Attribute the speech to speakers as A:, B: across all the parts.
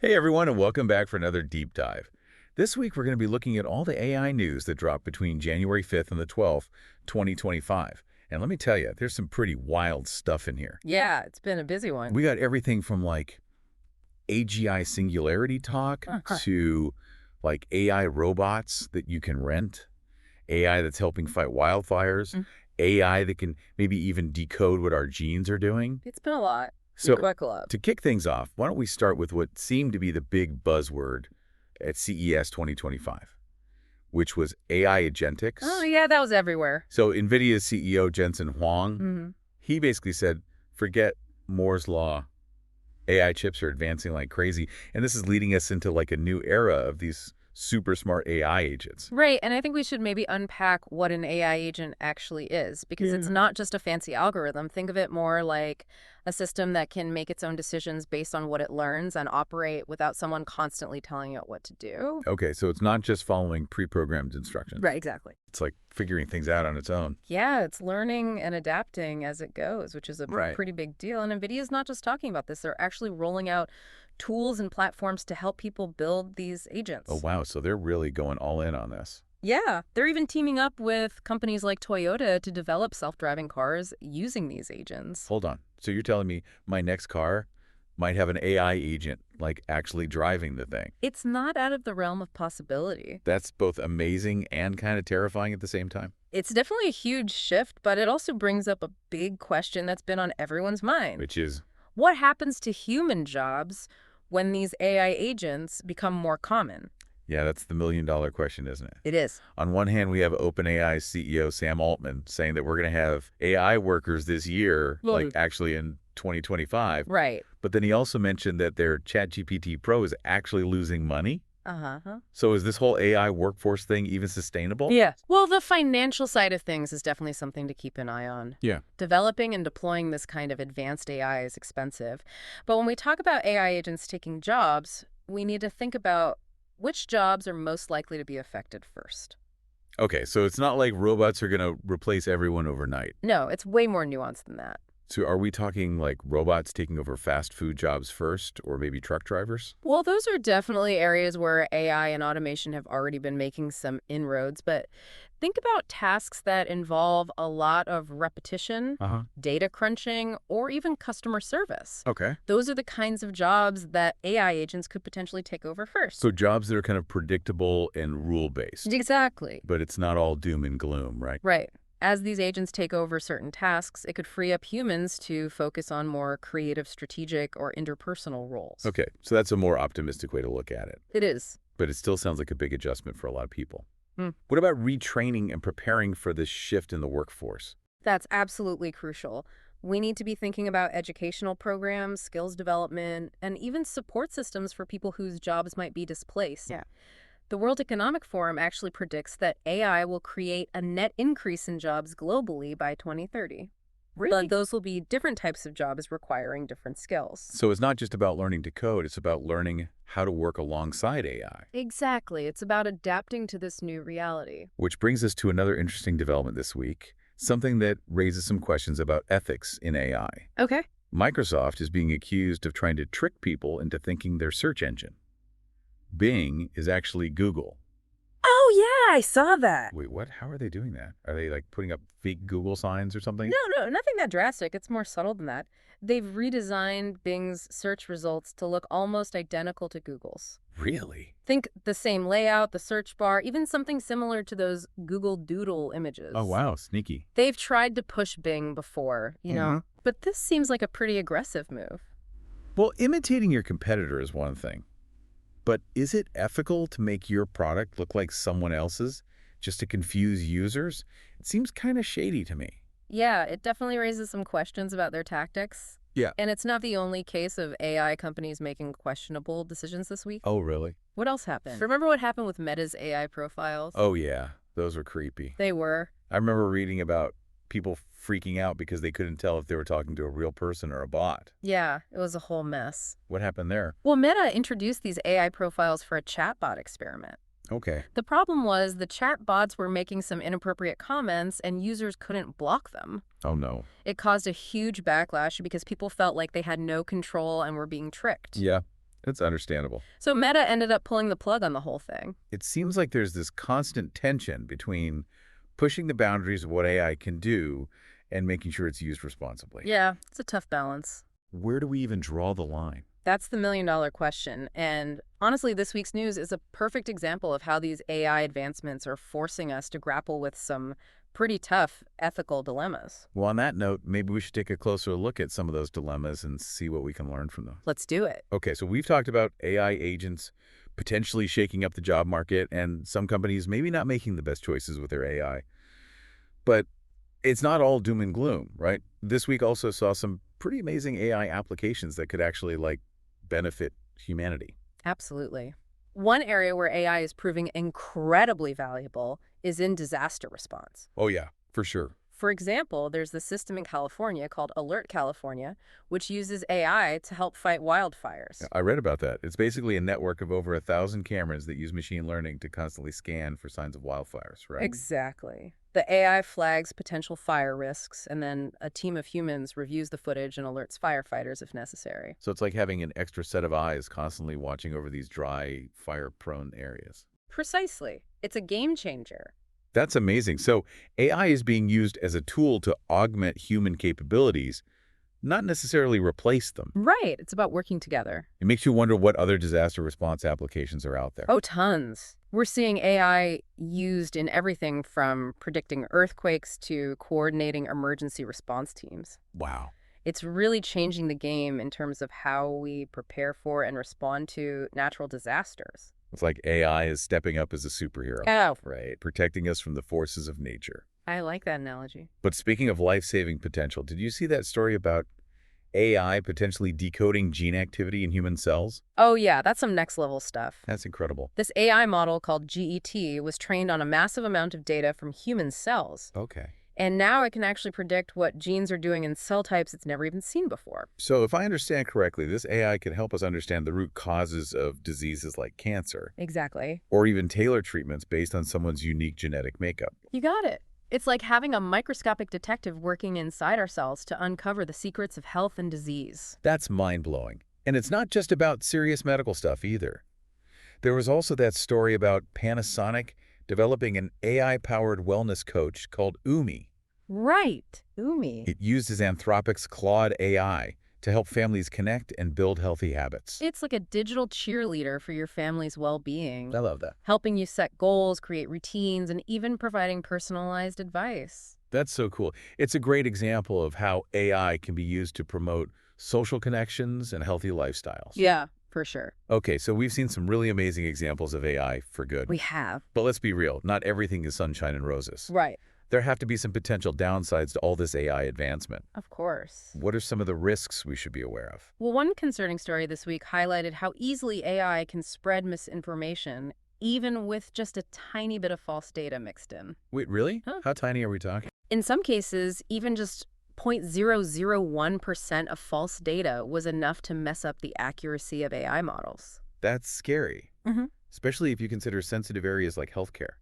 A: Hey everyone, and welcome back for another deep dive. This week we're going to be looking at all the AI news that dropped between January 5th and the 12th, 2025. And let me tell you, there's some pretty wild stuff in here.
B: Yeah, it's been a busy one.
A: We got everything from like AGI singularity talk to like AI robots that you can rent, AI that's helping fight wildfires, AI that can maybe even decode what our genes are doing.
B: It's been a lot.
A: So
B: Quite a lot.
A: to kick things off, why don't we start with what seemed to be the big buzzword at CES 2025, which was AI agentics.
B: Oh, yeah, that was everywhere.
A: So NVIDIA's CEO, Jensen Huang, he basically said, forget Moore's Law. AI chips are advancing like crazy. And this is leading us into like a new era of these super smart AI agents.
B: Right, and I think we should maybe unpack what an AI agent actually is, because it's not just a fancy algorithm. Think of it more like a system that can make its own decisions based on what it learns and operate without someone constantly telling it what to do.
A: Okay, so it's not just following pre-programmed instructions.
B: Right, exactly.
A: It's like figuring things out on its own.
B: Yeah, it's learning and adapting as it goes, which is a pretty big deal. And NVIDIA's not just talking about this. They're actually rolling out tools and platforms to help people build these agents.
A: Oh, wow. So they're really going all in on this.
B: Yeah, they're even teaming up with companies like Toyota to develop self-driving cars using these agents.
A: Hold on. So you're telling me my next car might have an AI agent, like actually driving the thing?
B: It's not out of the realm of possibility.
A: That's both amazing and kind of terrifying at the same time.
B: It's definitely a huge shift, but it also brings up a big question that's been on everyone's mind.
A: Which is?
B: What happens to human jobs when these AI agents become more common?
A: Yeah, that's the million-dollar question, isn't it?
B: It is.
A: On one hand, we have OpenAI CEO Sam Altman saying that we're going to have AI workers this year, like actually in 2025.
B: Right.
A: But then he also mentioned that their ChatGPT Pro is actually losing money. So is this whole AI workforce thing even sustainable?
B: Yeah. Well, the financial side of things is definitely something to keep an eye on.
A: Yeah.
B: Developing and deploying this kind of advanced AI is expensive. But when we talk about AI agents taking jobs, we need to think about which jobs are most likely to be affected first.
A: Okay, so it's not like robots are going to replace everyone overnight.
B: No, it's way more nuanced than that.
A: So are we talking like robots taking over fast food jobs first, or maybe truck drivers?
B: Well, those are definitely areas where AI and automation have already been making some inroads, but think about tasks that involve a lot of repetition, data crunching, or even customer service.
A: Okay.
B: Those are the kinds of jobs that AI agents could potentially take over first.
A: So jobs that are kind of predictable and rule-based.
B: Exactly.
A: But it's not all doom and gloom, right?
B: Right. As these agents take over certain tasks, it could free up humans to focus on more creative, strategic, or interpersonal roles.
A: Okay, so that's a more optimistic way to look at it.
B: It is.
A: But it still sounds like a big adjustment for a lot of people. What about retraining and preparing for this shift in the workforce?
B: That's absolutely crucial. We need to be thinking about educational programs, skills development, and even support systems for people whose jobs might be displaced. Yeah. The World Economic Forum actually predicts that AI will create a net increase in jobs globally by 2030. Really? But those will be different types of jobs requiring different skills.
A: So it's not just about learning to code, it's about learning how to work alongside AI.
B: Exactly. It's about adapting to this new reality.
A: Which brings us to another interesting development this week, something that raises some questions about ethics in AI.
B: Okay.
A: Microsoft is being accused of trying to trick people into thinking their search engine. Bing is actually Google.
B: Oh, yeah, I saw that.
A: Wait, what? How are they doing that? Are they like putting up fake Google signs or something?
B: No, nothing that drastic. It's more subtle than that. They've redesigned Bing's search results to look almost identical to Google's.
A: Really?
B: Think the same layout, the search bar, even something similar to those Google Doodle images.
A: Oh, wow, sneaky.
B: They've tried to push Bing before, you know, but this seems like a pretty aggressive move.
A: Well, imitating your competitor is one thing. But is it ethical to make your product look like someone else's just to confuse users? It seems kind of shady to me.
B: Yeah, it definitely raises some questions about their tactics.
A: Yeah.
B: And it's not the only case of AI companies making questionable decisions this week.
A: Oh, really?
B: What else happened? Remember what happened with Meta's AI profiles?
A: Oh, yeah. Those were creepy.
B: They were.
A: I remember reading about people freaking out because they couldn't tell if they were talking to a real person or a bot.
B: Yeah, it was a whole mess.
A: What happened there?
B: Well, Meta introduced these AI profiles for a chatbot experiment.
A: Okay.
B: The problem was the chatbots were making some inappropriate comments and users couldn't block them.
A: Oh, no.
B: It caused a huge backlash because people felt like they had no control and were being tricked.
A: Yeah. It's understandable.
B: So Meta ended up pulling the plug on the whole thing.
A: It seems like there's this constant tension between pushing the boundaries of what AI can do and making sure it's used responsibly.
B: Yeah, it's a tough balance.
A: Where do we even draw the line?
B: That's the million-dollar question. And honestly, this week's news is a perfect example of how these AI advancements are forcing us to grapple with some pretty tough ethical dilemmas.
A: Well, on that note, maybe we should take a closer look at some of those dilemmas and see what we can learn from them.
B: Let's do it.
A: Okay, so we've talked about AI agents potentially shaking up the job market and some companies maybe not making the best choices with their AI. But it's not all doom and gloom, right? This week also saw some pretty amazing AI applications that could actually, benefit humanity.
B: Absolutely. One area where AI is proving incredibly valuable is in disaster response.
A: Oh, yeah, for sure.
B: For example, there's the system in California called Alert California, which uses AI to help fight wildfires.
A: I read about that. It's basically a network of over 1,000 cameras that use machine learning to constantly scan for signs of wildfires, right?
B: Exactly. The AI flags potential fire risks, and then a team of humans reviews the footage and alerts firefighters if necessary.
A: So it's like having an extra set of eyes constantly watching over these dry, fire-prone areas.
B: Precisely. It's a game changer.
A: That's amazing. So AI is being used as a tool to augment human capabilities, not necessarily replace them.
B: Right. It's about working together.
A: It makes you wonder what other disaster response applications are out there.
B: Oh, tons. We're seeing AI used in everything from predicting earthquakes to coordinating emergency response teams.
A: Wow.
B: It's really changing the game in terms of how we prepare for and respond to natural disasters.
A: It's like AI is stepping up as a superhero.
B: Oh,
A: Right. Protecting us from the forces of nature.
B: I like that analogy.
A: But speaking of life-saving potential, did you see that story about AI potentially decoding gene activity in human cells?
B: Oh, yeah, that's some next level stuff.
A: That's incredible.
B: This AI model called GET was trained on a massive amount of data from human cells.
A: Okay.
B: And now it can actually predict what genes are doing in cell types it's never even seen before.
A: So if I understand correctly, this AI can help us understand the root causes of diseases like cancer,
B: Exactly.
A: or even tailor treatments based on someone's unique genetic makeup.
B: You got it. It's like having a microscopic detective working inside our cells to uncover the secrets of health and disease.
A: That's mind-blowing. And it's not just about serious medical stuff either. There was also that story about Panasonic developing an AI-powered wellness coach called Umi.
B: Right. Umi.
A: It uses Anthropic's Claude AI to help families connect and build healthy habits.
B: It's like a digital cheerleader for your family's well-being,
A: I love that.
B: helping you set goals, create routines, and even providing personalized advice.
A: That's so cool. It's a great example of how AI can be used to promote social connections and healthy lifestyles.
B: Yeah, for sure.
A: Okay, so we've seen some really amazing examples of AI for good.
B: We have.
A: But let's be real, not everything is sunshine and roses.
B: Right.
A: There have to be some potential downsides to all this AI advancement.
B: Of course.
A: What are some of the risks we should be aware of?
B: Well, one concerning story this week highlighted how easily AI can spread misinformation, even with just a tiny bit of false data mixed in.
A: Wait, really?
B: Huh.
A: How tiny are we talking?
B: In some cases, even just 0.001% of false data was enough to mess up the accuracy of AI models.
A: That's scary, especially if you consider sensitive areas like healthcare.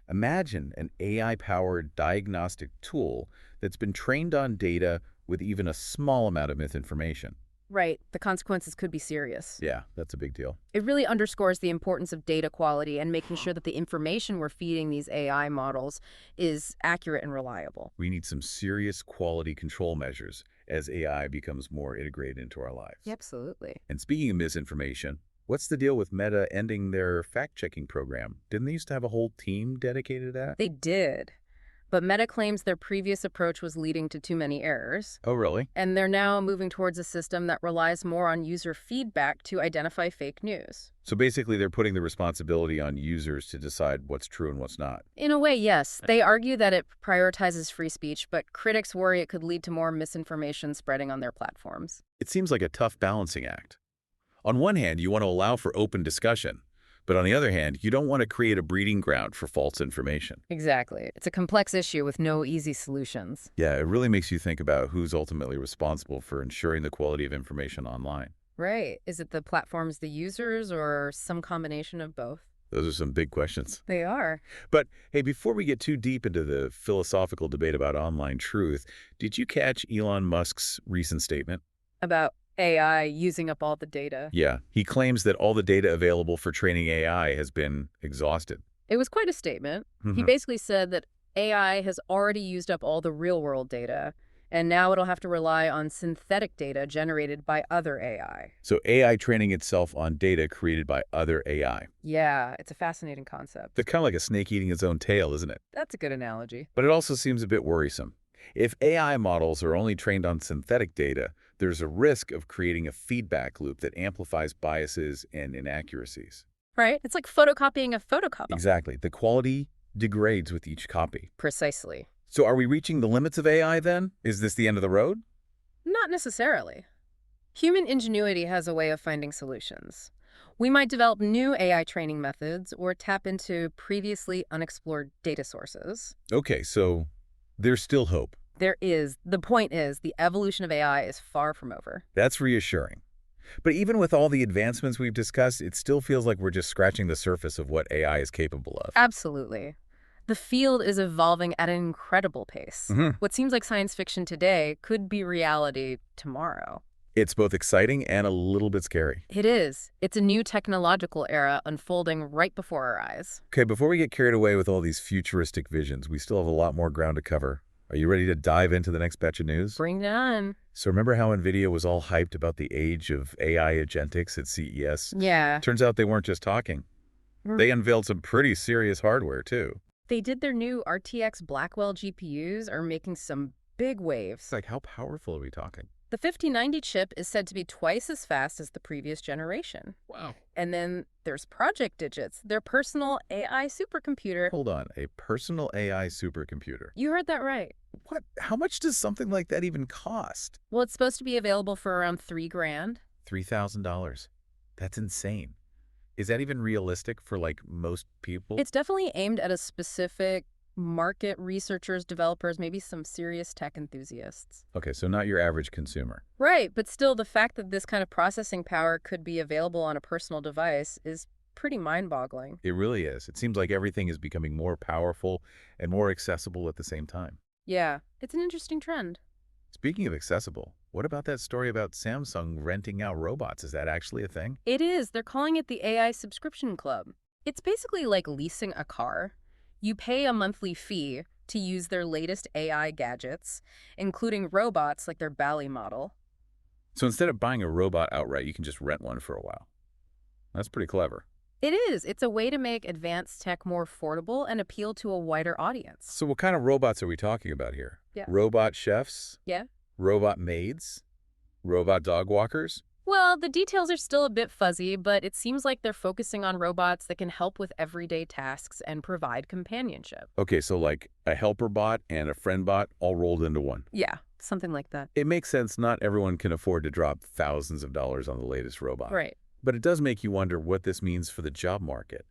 A: Imagine an AI-powered diagnostic tool that's been trained on data with even a small amount of misinformation.
B: Right. The consequences could be serious.
A: Yeah, that's a big deal.
B: It really underscores the importance of data quality and making sure that the information we're feeding these AI models is accurate and reliable.
A: We need some serious quality control measures as AI becomes more integrated into our lives.
B: Absolutely.
A: And speaking of misinformation, what's the deal with Meta ending their fact-checking program? Didn't they used to have a whole team dedicated to that?
B: They did. But Meta claims their previous approach was leading to too many errors.
A: Oh, really?
B: And they're now moving towards a system that relies more on user feedback to identify fake news.
A: So basically, they're putting the responsibility on users to decide what's true and what's not.
B: In a way, yes. They argue that it prioritizes free speech, but critics worry it could lead to more misinformation spreading on their platforms.
A: It seems like a tough balancing act. On one hand, you want to allow for open discussion, but on the other hand, you don't want to create a breeding ground for false information.
B: Exactly. It's a complex issue with no easy solutions.
A: Yeah, it really makes you think about who's ultimately responsible for ensuring the quality of information online.
B: Right. Is it the platforms, the users, or some combination of both?
A: Those are some big questions.
B: They are.
A: But hey, before we get too deep into the philosophical debate about online truth, did you catch Elon Musk's recent statement?
B: About AI using up all the data.
A: Yeah, he claims that all the data available for training AI has been exhausted.
B: It was quite a statement. He
A: Mhm.
B: basically said that AI has already used up all the real-world data, and now it'll have to rely on synthetic data generated by other AI.
A: So AI training itself on data created by other AI.
B: Yeah, it's a fascinating concept.
A: They're kind of like a snake eating its own tail, isn't it?
B: That's a good analogy.
A: But it also seems a bit worrisome. If AI models are only trained on synthetic data, there's a risk of creating a feedback loop that amplifies biases and inaccuracies.
B: Right? It's like photocopying a photocopy.
A: Exactly. The quality degrades with each copy.
B: Precisely.
A: So are we reaching the limits of AI then? Is this the end of the road?
B: Not necessarily. Human ingenuity has a way of finding solutions. We might develop new AI training methods or tap into previously unexplored data sources.
A: Okay, so there's still hope.
B: There is. The point is, the evolution of AI is far from over.
A: That's reassuring. But even with all the advancements we've discussed, it still feels like we're just scratching the surface of what AI is capable of.
B: Absolutely. The field is evolving at an incredible pace.
A: Mhm.
B: What seems like science fiction today could be reality tomorrow.
A: It's both exciting and a little bit scary.
B: It is. It's a new technological era unfolding right before our eyes.
A: Okay, before we get carried away with all these futuristic visions, we still have a lot more ground to cover. Are you ready to dive into the next batch of news?
B: Bring it on.
A: So remember how NVIDIA was all hyped about the age of AI agentics at CES?
B: Yeah.
A: Turns out they weren't just talking. They unveiled some pretty serious hardware, too.
B: They did their new RTX Blackwell GPUs are making some big waves.
A: It's like, how powerful are we talking?
B: The 5090 chip is said to be twice as fast as the previous generation.
A: Wow.
B: And then there's Project Digits, their personal AI supercomputer.
A: Hold on, a personal AI supercomputer.
B: You heard that right.
A: What? How much does something like that even cost?
B: Well, it's supposed to be available for around $3,000.
A: $3,000. That's insane. Is that even realistic for, like, most people?
B: It's definitely aimed at a specific market, researchers, developers, maybe some serious tech enthusiasts.
A: Okay, so not your average consumer.
B: Right, but still the fact that this kind of processing power could be available on a personal device is pretty mind-boggling.
A: It really is. It seems like everything is becoming more powerful and more accessible at the same time.
B: Yeah, it's an interesting trend.
A: Speaking of accessible, what about that story about Samsung renting out robots? Is that actually a thing?
B: It is. They're calling it the AI Subscription Club. It's basically like leasing a car. You pay a monthly fee to use their latest AI gadgets, including robots like their Bally model.
A: So instead of buying a robot outright, you can just rent one for a while. That's pretty clever.
B: It is. It's a way to make advanced tech more affordable and appeal to a wider audience.
A: So what kind of robots are we talking about here?
B: Yeah.
A: Robot chefs?
B: Yeah?
A: Robot maids? Robot dog walkers?
B: Well, the details are still a bit fuzzy, but it seems like they're focusing on robots that can help with everyday tasks and provide companionship.
A: Okay, so like a helper bot and a friend bot all rolled into one.
B: Yeah, something like that.
A: It makes sense not everyone can afford to drop thousands of dollars on the latest robot.
B: Right.
A: But it does make you wonder what this means for the job market.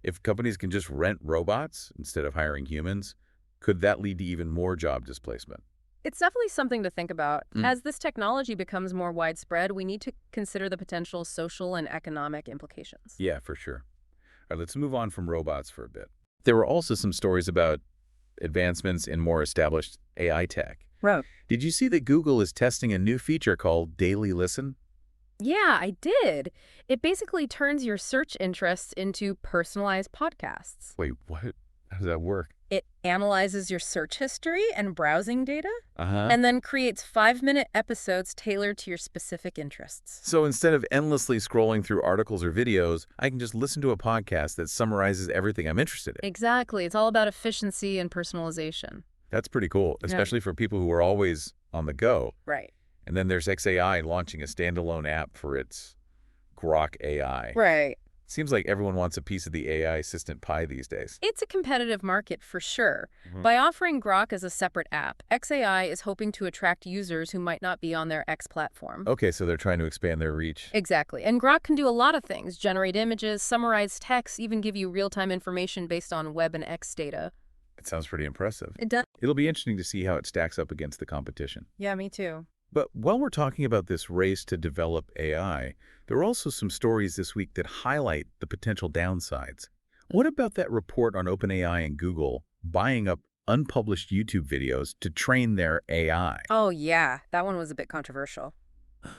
A: If companies can just rent robots instead of hiring humans, could that lead to even more job displacement?
B: It's definitely something to think about.
A: Mm.
B: As this technology becomes more widespread, we need to consider the potential social and economic implications.
A: Yeah, for sure. All right, let's move on from robots for a bit. There were also some stories about advancements in more established AI tech.
B: Right.
A: Did you see that Google is testing a new feature called Daily Listen?
B: Yeah, I did. It basically turns your search interests into personalized podcasts.
A: Wait, what? How does that work?
B: It analyzes your search history and browsing data,
A: Uh-huh.
B: and then creates 5-minute episodes tailored to your specific interests.
A: So instead of endlessly scrolling through articles or videos, I can just listen to a podcast that summarizes everything I'm interested in.
B: Exactly. It's all about efficiency and personalization.
A: That's pretty cool, especially for people who are always on the go.
B: Right.
A: And then there's XAI launching a standalone app for its Grok AI.
B: Right.
A: Seems like everyone wants a piece of the AI assistant pie these days.
B: It's a competitive market for sure.
A: Mhm.
B: By offering Grok as a separate app, XAI is hoping to attract users who might not be on their X platform.
A: Okay, so they're trying to expand their reach.
B: Exactly. And Grok can do a lot of things: generate images, summarize text, even give you real-time information based on web and X data.
A: It sounds pretty impressive.
B: It does.
A: It'll be interesting to see how it stacks up against the competition.
B: Yeah, me too.
A: But while we're talking about this race to develop AI, there are also some stories this week that highlight the potential downsides. What about that report on OpenAI and Google buying up unpublished YouTube videos to train their AI?
B: Oh, yeah. That one was a bit controversial.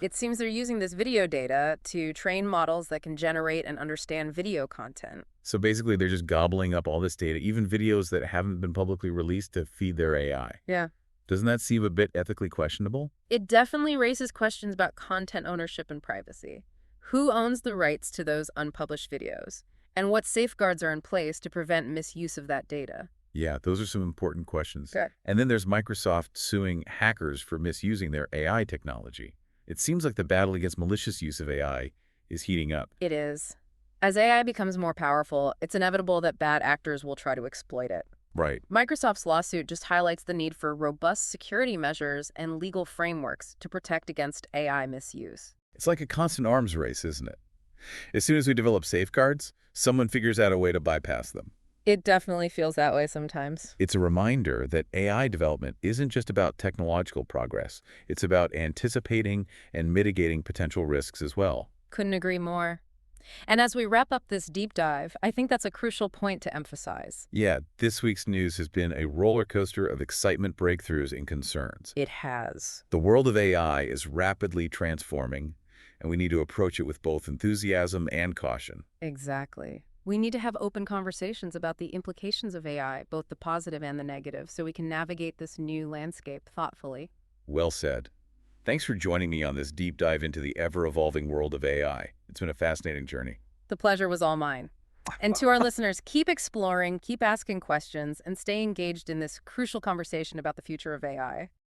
B: It seems they're using this video data to train models that can generate and understand video content.
A: So basically, they're just gobbling up all this data, even videos that haven't been publicly released to feed their AI.
B: Yeah.
A: Doesn't that seem a bit ethically questionable?
B: It definitely raises questions about content ownership and privacy. Who owns the rights to those unpublished videos? And what safeguards are in place to prevent misuse of that data?
A: Yeah, those are some important questions.
B: Good.
A: And then there's Microsoft suing hackers for misusing their AI technology. It seems like the battle against malicious use of AI is heating up.
B: It is. As AI becomes more powerful, it's inevitable that bad actors will try to exploit it.
A: Right.
B: Microsoft's lawsuit just highlights the need for robust security measures and legal frameworks to protect against AI misuse.
A: It's like a constant arms race, isn't it? As soon as we develop safeguards, someone figures out a way to bypass them.
B: It definitely feels that way sometimes.
A: It's a reminder that AI development isn't just about technological progress. It's about anticipating and mitigating potential risks as well.
B: Couldn't agree more. And as we wrap up this deep dive, I think that's a crucial point to emphasize.
A: Yeah, this week's news has been a roller coaster of excitement, breakthroughs, and concerns.
B: It has.
A: The world of AI is rapidly transforming, and we need to approach it with both enthusiasm and caution.
B: Exactly. We need to have open conversations about the implications of AI, both the positive and the negative, so we can navigate this new landscape thoughtfully.
A: Well said. Thanks for joining me on this deep dive into the ever-evolving world of AI. It's been a fascinating journey.
B: The pleasure was all mine. And to our listeners, keep exploring, keep asking questions, and stay engaged in this crucial conversation about the future of AI.